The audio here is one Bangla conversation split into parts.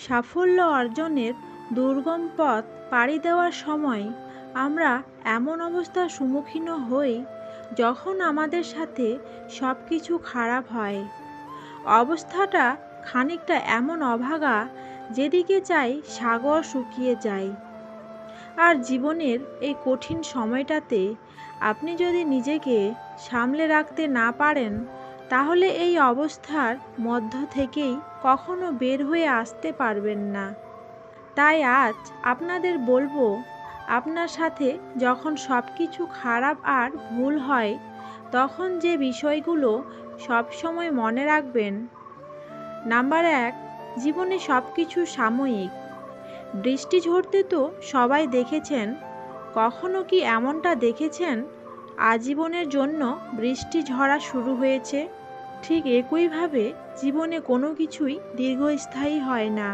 সাফল্য অর্জনের দুর্গম পথ পাড়ি দেওয়ার সময় আমরা এমন অবস্থার সম্মুখীন হই যখন আমাদের সাথে সব কিছু খারাপ হয়। অবস্থাটা খানিকটা এমন অভাগা, যেদিকে চাই সাগর শুকিয়ে যায়। আর জীবনের এই কঠিন সময়টাতে আপনি যদি নিজেকে সামলে রাখতে না পারেন, তাহলে এই অবস্থার মধ্য থেকেই কখনো বের হয়ে আসতে পারবেন না। তাই আজ আপনাদের বলবো, আপনার সাথে যখন সব কিছু খারাপ আর ভুল হয়, তখন যে বিষয়গুলো সবসময় মনে রাখবেন। নাম্বার ১, জীবনে সব কিছু সাময়িক। বৃষ্টি ঝরতে তো সবাই দেখেছেন, কখনো কি এমনটা দেখেছেন আজীবনের জন্য বৃষ্টি ঝরা শুরু হয়েছে? ঠিক একইভাবে জীবনে কোনো কিছুই দীর্ঘস্থায়ী হয় না।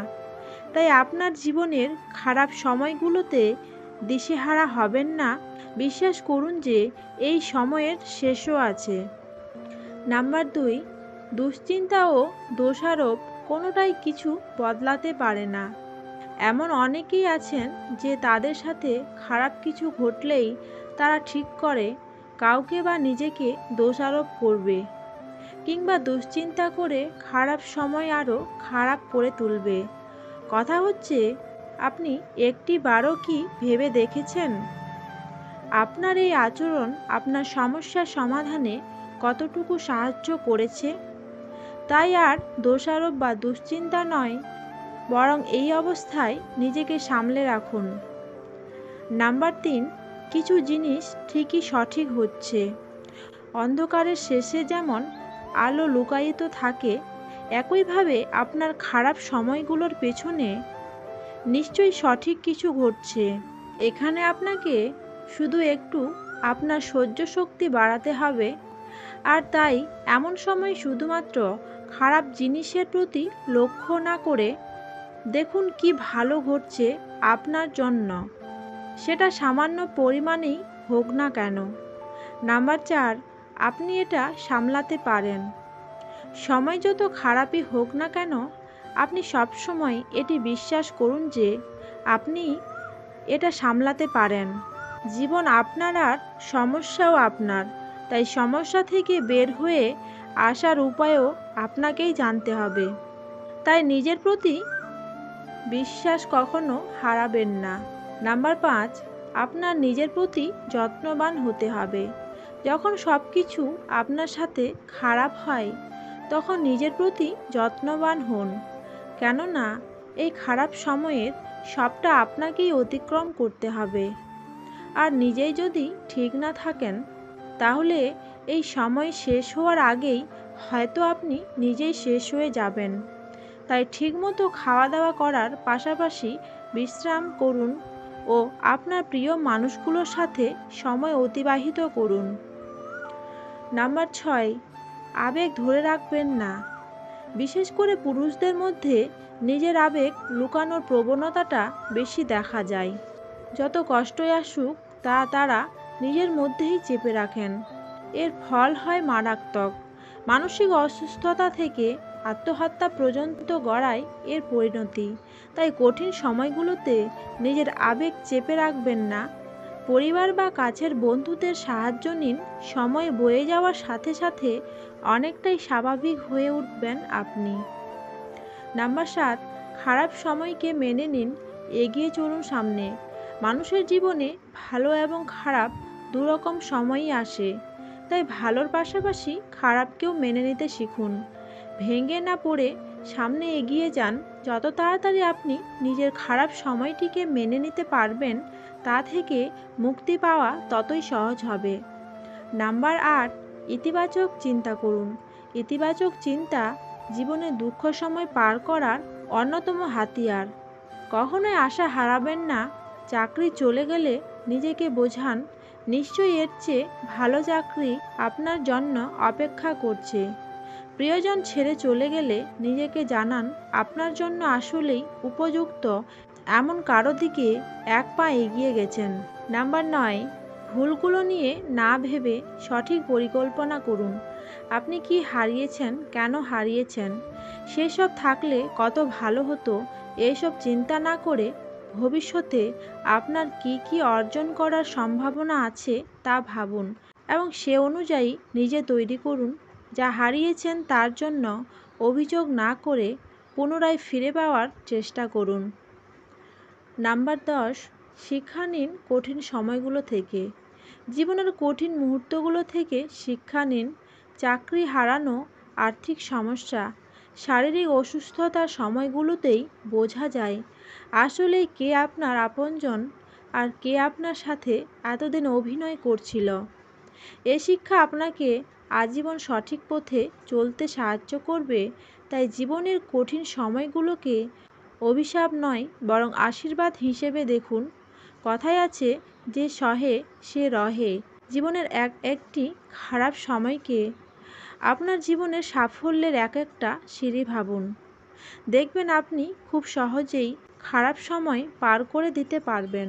তাই আপনার জীবনের খারাপ সময়গুলোতে দিশেহারা হবেন না। বিশ্বাস করুন যে এই সময়ের শেষও আছে। নাম্বার ২, দুশ্চিন্তা ও দোষারোপ কোনোটাই কিছু বদলাতে পারে না। এমন অনেকেই আছেন যে তাদের সাথে খারাপ কিছু ঘটলেই তারা ঠিক করে কাউকে বা নিজেকে দোষারোপ করবে, কিংবা দুশ্চিন্তা করে খারাপ সময় আরও খারাপ করে তুলবে। কথা হচ্ছে, আপনি একটিবারও কি ভেবে দেখেছেন আপনার এই আচরণ আপনার সমস্যার সমাধানে কতটুকু সাহায্য করেছে? তাই আর দোষারোপ বা দুশ্চিন্তা নয়, বরং এই অবস্থায় নিজেকে সামলে রাখুন। নাম্বার ৩, কিছু জিনিস ঠিকই সঠিক হচ্ছে। অন্ধকারের শেষে যেমন আলো লুকায়িত থাকে, একইভাবে আপনার খারাপ সময়গুলোর পেছনে নিশ্চয়ই সঠিক কিছু ঘটছে। এখানে আপনাকে শুধু একটু আপনার সহ্য শক্তি বাড়াতে হবে। আর তাই এমন সময় শুধুমাত্র খারাপ জিনিসের প্রতি লক্ষ্য না করে দেখুন কি ভালো ঘটছে আপনার জন্য, সেটা সামান্য পরিমাণেই হোক না কেন। নাম্বার ৪, আপনি এটা সামলাতে পারেন। সময় যত খারাপই হোক না কেন, আপনি সবসময় এটি বিশ্বাস করুন যে আপনি এটা সামলাতে পারেন। জীবন আপনার আর সমস্যাও আপনার, তাই সমস্যা থেকে বের হয়ে আসার উপায়ও আপনাকেই জানতে হবে। তাই নিজের প্রতি বিশ্বাস কখনো হারাবেন না। নাম্বার ৫, আপনার নিজের প্রতি যত্নবান হতে হবে। যখন সব কিছু আপনার সাথে খারাপ হয়, তখন নিজের প্রতি যত্নবান হন। কেননা এই খারাপ সময়ের সবটা আপনাকেই অতিক্রম করতে হবে। আর নিজেই যদি ঠিক না থাকেন, তাহলে এই সময় শেষ হওয়ার আগেই হয়তো আপনি নিজেই শেষ হয়ে যাবেন। তাই ঠিকমতো খাওয়া দাওয়া করার পাশাপাশি বিশ্রাম করুন ও আপনার প্রিয় মানুষগুলোর সাথে সময় অতিবাহিত করুন। নাম্বার ৬, আবেগ ধরে রাখবেন না। বিশেষ করে পুরুষদের মধ্যে নিজের আবেগ লুকানোর প্রবণতাটা বেশি দেখা যায়। যত কষ্টই আসুক তা তারা নিজের মধ্যেই চেপে রাখেন। এর ফল হয় মারাত্মক। মানসিক অসুস্থতা থেকে আত্মহত্যা পর্যন্ত গড়ায় এর পরিণতি। তাই কঠিন সময়গুলোতে নিজের আবেগ চেপে রাখবেন না। পরিবার বা কাছের বন্ধুদের সাহায্য নিন। সময় বয়ে যাওয়ার সাথে সাথে অনেকটাই স্বাভাবিক হয়ে উঠবেন আপনি। নাম্বার ৭, খারাপ সময়কে মেনে নিন, এগিয়ে চলুন সামনে। মানুষের জীবনে ভালো এবং খারাপ দুরকম সময়ই আসে। তাই ভালোর পাশাপাশি খারাপকেও মেনে নিতে শিখুন। ভেঙে না পড়ে সামনে এগিয়ে যান। যত তাড়াতাড়ি আপনি নিজের খারাপ সময়টিকে মেনে নিতে পারবেন, তা থেকে মুক্তি পাওয়া ততই সহজ হবে। নাম্বার ৮, ইতিবাচক চিন্তা করুন। ইতিবাচক চিন্তা জীবনে দুঃখ সময় পার করার অন্যতম হাতিয়ার। কখনোই আশা হারাবেন না। চাকরি চলে গেলে নিজেকে বোঝান, নিশ্চয়ই এর চেয়ে ভালো চাকরি আপনার জন্য অপেক্ষা করছে। প্রিয়জন ছেড়ে চলে গেলে নিজেকে জানান, আপনার জন্য আসলেই উপযুক্ত এমন কারো দিকে এক পা এগিয়ে গেছেন। নাম্বার ৯, ভুলগুলো নিয়ে না ভেবে সঠিক পরিকল্পনা করুন। আপনি কি হারিয়েছেন, কেন হারিয়েছেন, সেসব থাকলে কত ভালো হতো। এসব চিন্তা না করে ভবিষ্যতে আপনার কি কি অর্জন করার সম্ভাবনা আছে তা ভাবুন এবং সে অনুযায়ী নিজে তৈরি করুন। যা হারিয়েছেন তার জন্য অভিযোগ না করে পুনরায় ফিরে পাওয়ার চেষ্টা করুন। নাম্বার 10, শিক্ষা নিন কঠিন সময়গুলো থেকে। জীবনের কঠিন মুহূর্তগুলো থেকে শিক্ষা নিন। চাকরি হারানো, আর্থিক সমস্যা, শারীরিক অসুস্থতার সময়গুলোতেই বোঝা যায় আসলে কে আপনার আপনজন আর কে আপনার সাথে এতদিন অভিনয় করছিল। এ শিক্ষা আপনাকে আজীবন সঠিক পথে চলতে সাহায্য করবে। তাই জীবনের কঠিন সময়গুলোকে অভিশাপ নয় বরং আশীর্বাদ হিসেবে দেখুন। কথায় আছে, যে সহে সে রহে। জীবনের একটি খারাপ সময়কে আপনার জীবনের সাফল্যের এক একটা সিঁড়ি ভাবুন। দেখবেন আপনি খুব সহজেই খারাপ সময় পার করে দিতে পারবেন।